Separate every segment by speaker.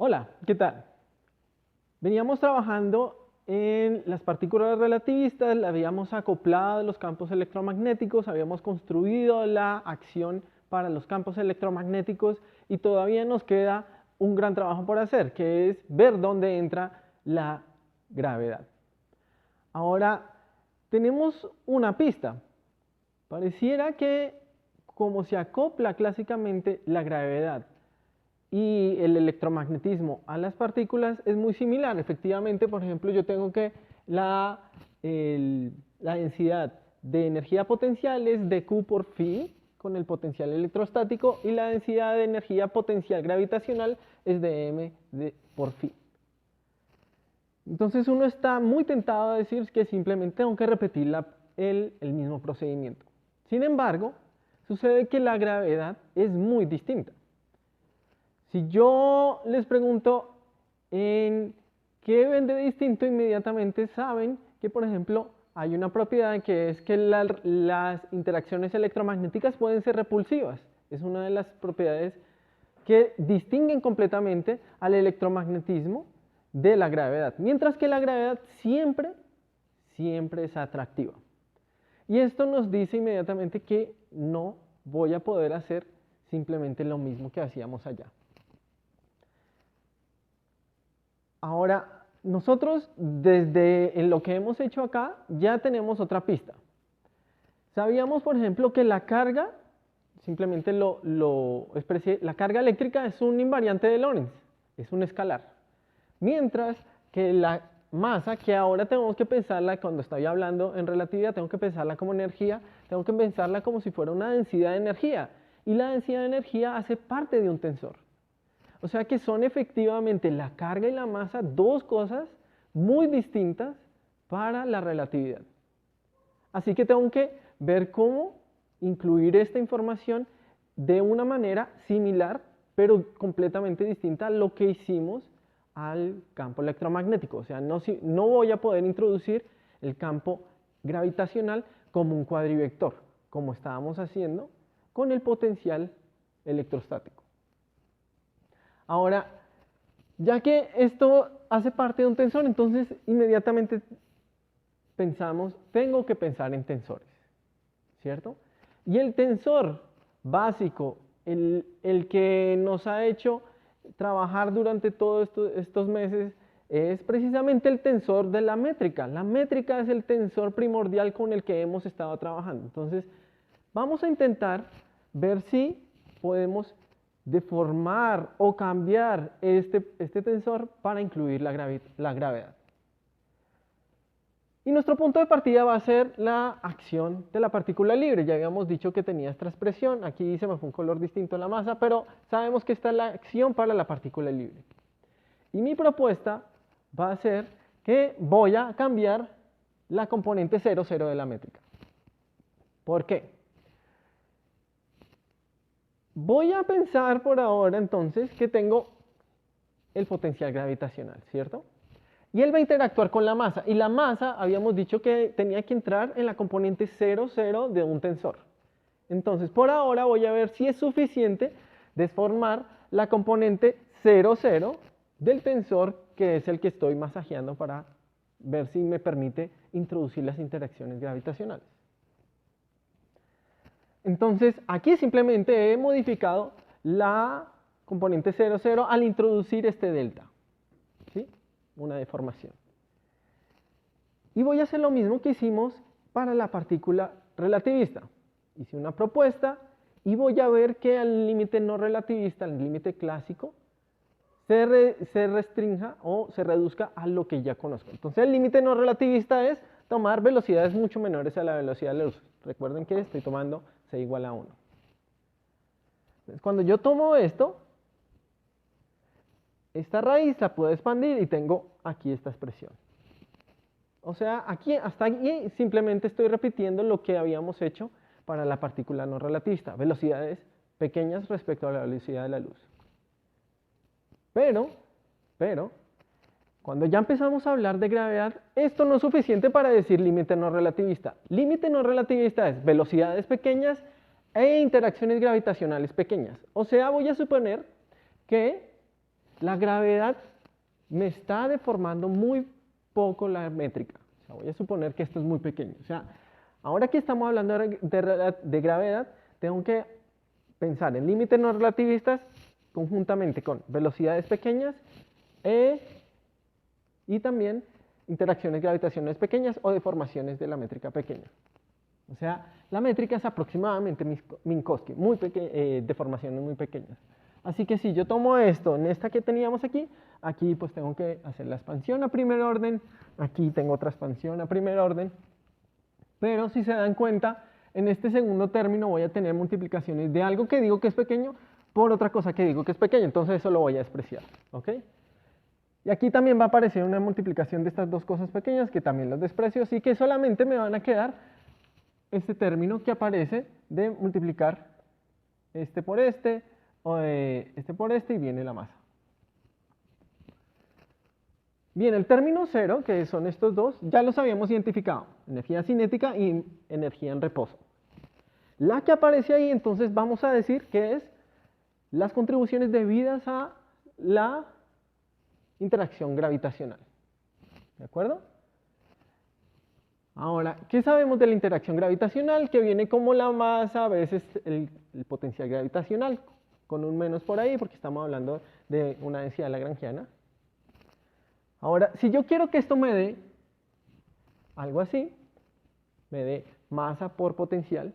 Speaker 1: Hola, ¿qué tal? Veníamos trabajando en las partículas relativistas, le habíamos acoplado los campos electromagnéticos, habíamos construido la acción para los campos electromagnéticos y todavía nos queda un gran trabajo por hacer, que es ver dónde entra la gravedad. Ahora, tenemos una pista. Pareciera que como se acopla clásicamente la gravedad y el electromagnetismo a las partículas es muy similar. Efectivamente, por ejemplo, yo tengo que la densidad de energía potencial es dQ por phi con el potencial electrostático y la densidad de energía potencial gravitacional es dm por phi. Entonces uno está muy tentado a decir que simplemente tengo que repetir el mismo procedimiento. Sin embargo, sucede que la gravedad es muy distinta. Si yo les pregunto en qué ven de distinto, inmediatamente saben que, por ejemplo, hay una propiedad que es que las interacciones electromagnéticas pueden ser repulsivas. Es una de las propiedades que distinguen completamente al electromagnetismo de la gravedad, mientras que la gravedad siempre es atractiva. Y esto nos dice inmediatamente que no voy a poder hacer simplemente lo mismo que hacíamos allá. Ahora, nosotros desde lo que hemos hecho acá ya tenemos otra pista. Sabíamos, por ejemplo, que la carga, simplemente lo expresé, la carga eléctrica es un invariante de Lorentz, es un escalar. Mientras que la masa, que ahora tenemos que pensarla, cuando estoy hablando en relatividad, tengo que pensarla como energía, tengo que pensarla como si fuera una densidad de energía. Y la densidad de energía hace parte de un tensor. O sea que son efectivamente la carga y la masa dos cosas muy distintas para la relatividad. Así que tengo que ver cómo incluir esta información de una manera similar, pero completamente distinta a lo que hicimos al campo electromagnético. O sea, no voy a poder introducir el campo gravitacional como un cuadrivector, como estábamos haciendo con el potencial electrostático. Ahora, ya que esto hace parte de un tensor, entonces inmediatamente pensamos, tengo que pensar en tensores, ¿cierto? Y el tensor básico, el que nos ha hecho trabajar durante todos estos meses, es precisamente el tensor de la métrica. La métrica es el tensor primordial con el que hemos estado trabajando. Entonces, vamos a intentar ver si podemos deformar o cambiar este tensor para incluir la gravedad. Y nuestro punto de partida va a ser la acción de la partícula libre. Ya habíamos dicho que tenía esta expresión, aquí se me fue un color distinto en la masa, pero sabemos que esta es la acción para la partícula libre. Y mi propuesta va a ser que voy a cambiar la componente 0, 0 de la métrica. ¿Por qué? Voy a pensar por ahora entonces que tengo el potencial gravitacional, ¿cierto? Y él va a interactuar con la masa. Y la masa habíamos dicho que tenía que entrar en la componente 0, 0 de un tensor. Entonces, por ahora voy a ver si es suficiente deformar la componente 0, 0 del tensor, que es el que estoy masajeando para ver si me permite introducir las interacciones gravitacionales. Entonces, aquí simplemente he modificado la componente 0, 0 al introducir este delta, ¿sí? Una deformación. Y voy a hacer lo mismo que hicimos para la partícula relativista. Hice una propuesta y voy a ver que al límite no relativista, al límite clásico, se restrinja o se reduzca a lo que ya conozco. Entonces, el límite no relativista es tomar velocidades mucho menores a la velocidad de la luz. Recuerden que estoy tomando c igual a 1. Entonces, cuando yo tomo esto, esta raíz la puedo expandir y tengo aquí esta expresión. O sea, aquí, hasta aquí simplemente estoy repitiendo lo que habíamos hecho para la partícula no relativista, velocidades pequeñas respecto a la velocidad de la luz. Pero, cuando ya empezamos a hablar de gravedad, esto no es suficiente para decir límite no relativista. Límite no relativista es velocidades pequeñas e interacciones gravitacionales pequeñas. O sea, voy a suponer que la gravedad me está deformando muy poco la métrica. O sea, voy a suponer que esto es muy pequeño. O sea, ahora que estamos hablando de gravedad, tengo que pensar en límites no relativistas conjuntamente con velocidades pequeñas y también interacciones gravitacionales pequeñas o deformaciones de la métrica pequeña. O sea, la métrica es aproximadamente Minkowski, deformaciones muy pequeñas. Así que si yo tomo esto en esta que teníamos aquí, aquí pues tengo que hacer la expansión a primer orden, aquí tengo otra expansión a primer orden, pero si se dan cuenta, en este segundo término voy a tener multiplicaciones de algo que digo que es pequeño por otra cosa que digo que es pequeño, entonces eso lo voy a despreciar, ¿ok? Y aquí también va a aparecer una multiplicación de estas dos cosas pequeñas que también las desprecio, así que solamente me van a quedar este término que aparece de multiplicar este por este, o este por este y viene la masa. Bien, el término cero, que son estos dos, ya los habíamos identificado, energía cinética y energía en reposo. La que aparece ahí, entonces vamos a decir que es las contribuciones debidas a la interacción gravitacional. ¿De acuerdo? Ahora, ¿qué sabemos de la interacción gravitacional? Que viene como la masa, a veces el potencial gravitacional, con un menos por ahí, porque estamos hablando de una densidad lagrangiana. Ahora, si yo quiero que esto me dé algo así, me dé masa por potencial,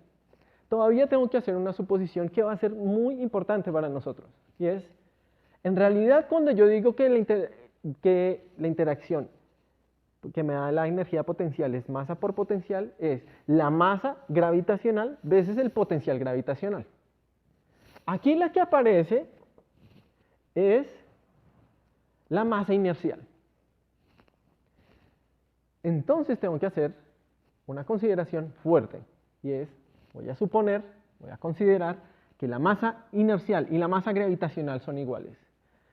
Speaker 1: todavía tengo que hacer una suposición que va a ser muy importante para nosotros. Y es, en realidad cuando yo digo que la interacción que me da la energía potencial es masa por potencial, es la masa gravitacional veces el potencial gravitacional. Aquí la que aparece es la masa inercial. Entonces tengo que hacer una consideración fuerte y es, voy a considerar que la masa inercial y la masa gravitacional son iguales.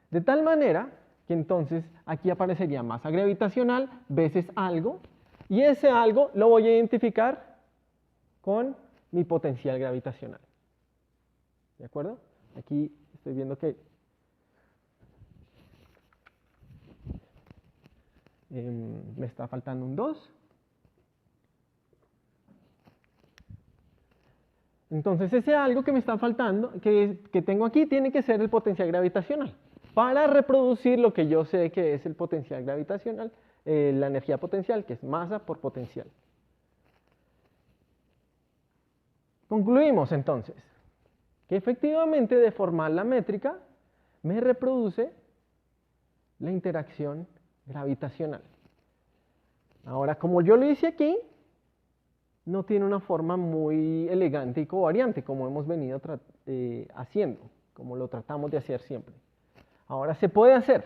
Speaker 1: De tal manera que entonces aquí aparecería masa gravitacional veces algo y ese algo lo voy a identificar con mi potencial gravitacional. ¿De acuerdo? Aquí estoy viendo que me está faltando un 2. Entonces ese algo que me está faltando, que tengo aquí, tiene que ser el potencial gravitacional. Para reproducir lo que yo sé que es el potencial gravitacional, la energía potencial, que es masa por potencial. Concluimos entonces que efectivamente deformar la métrica me reproduce la interacción gravitacional. Ahora, como yo lo hice aquí, no tiene una forma muy elegante y covariante como hemos venido haciendo, como lo tratamos de hacer siempre. Ahora se puede hacer.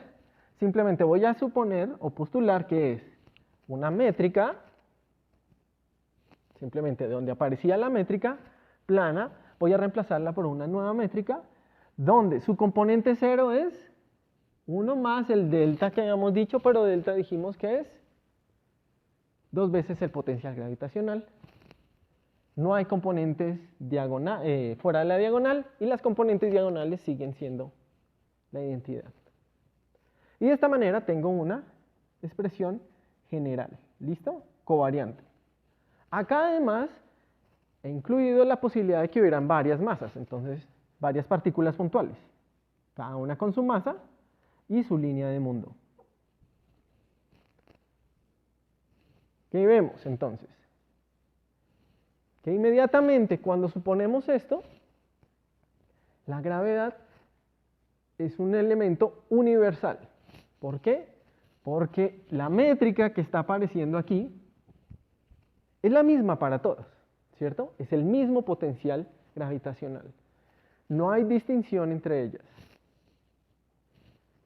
Speaker 1: Simplemente voy a suponer o postular que es una métrica, simplemente de donde aparecía la métrica plana, voy a reemplazarla por una nueva métrica, donde su componente cero es 1 más el delta que habíamos dicho, pero delta dijimos que es 2 veces el potencial gravitacional. No hay componentes fuera de la diagonal y las componentes diagonales siguen siendo la identidad. Y de esta manera tengo una expresión general, ¿listo? Covariante. Acá además he incluido la posibilidad de que hubieran varias masas, entonces varias partículas puntuales, cada una con su masa y su línea de mundo. ¿Qué vemos entonces? Que inmediatamente cuando suponemos esto, la gravedad es un elemento universal. ¿Por qué? Porque la métrica que está apareciendo aquí es la misma para todos, ¿cierto? Es el mismo potencial gravitacional. No hay distinción entre ellas.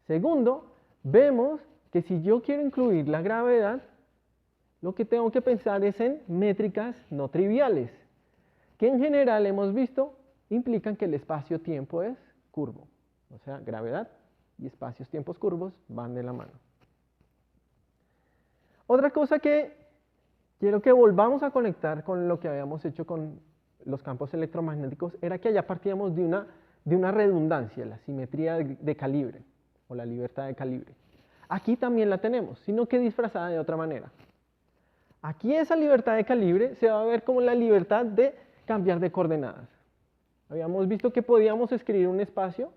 Speaker 1: Segundo, vemos que si yo quiero incluir la gravedad, lo que tengo que pensar es en métricas no triviales, que en general hemos visto implican que el espacio-tiempo es curvo. O sea, gravedad y espacios-tiempos curvos van de la mano. Otra cosa que quiero que volvamos a conectar con lo que habíamos hecho con los campos electromagnéticos era que allá partíamos de una redundancia, la simetría de calibre. o la libertad de calibre. Aquí también la tenemos, sino que disfrazada de otra manera. Aquí esa libertad de calibre se va a ver como la libertad de cambiar de coordenadas. Habíamos visto que podíamos escribir un espacio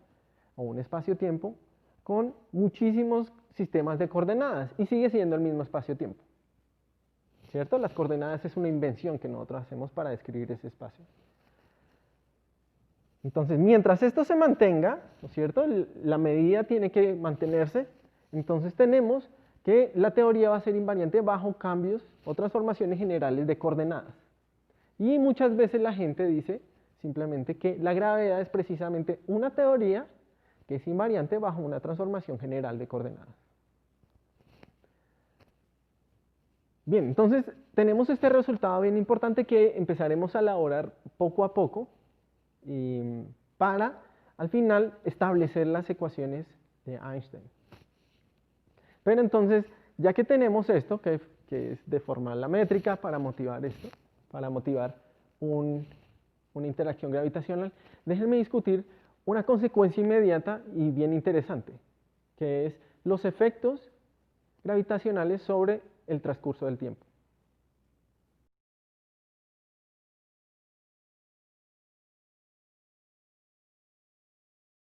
Speaker 1: o un espacio-tiempo con muchísimos sistemas de coordenadas y sigue siendo el mismo espacio-tiempo. ¿Cierto? Las coordenadas es una invención que nosotros hacemos para describir ese espacio. Entonces, mientras esto se mantenga, ¿no es cierto? La medida tiene que mantenerse, entonces tenemos que la teoría va a ser invariante bajo cambios o transformaciones generales de coordenadas. Y muchas veces la gente dice simplemente que la gravedad es precisamente una teoría que es invariante bajo una transformación general de coordenadas. Bien, entonces tenemos este resultado bien importante que empezaremos a elaborar poco a poco para al final establecer las ecuaciones de Einstein. Pero entonces, ya que tenemos esto, que es deformar la métrica para motivar esto, para motivar una interacción gravitacional, déjenme discutir una consecuencia inmediata y bien interesante, que es los efectos gravitacionales sobre el transcurso del tiempo.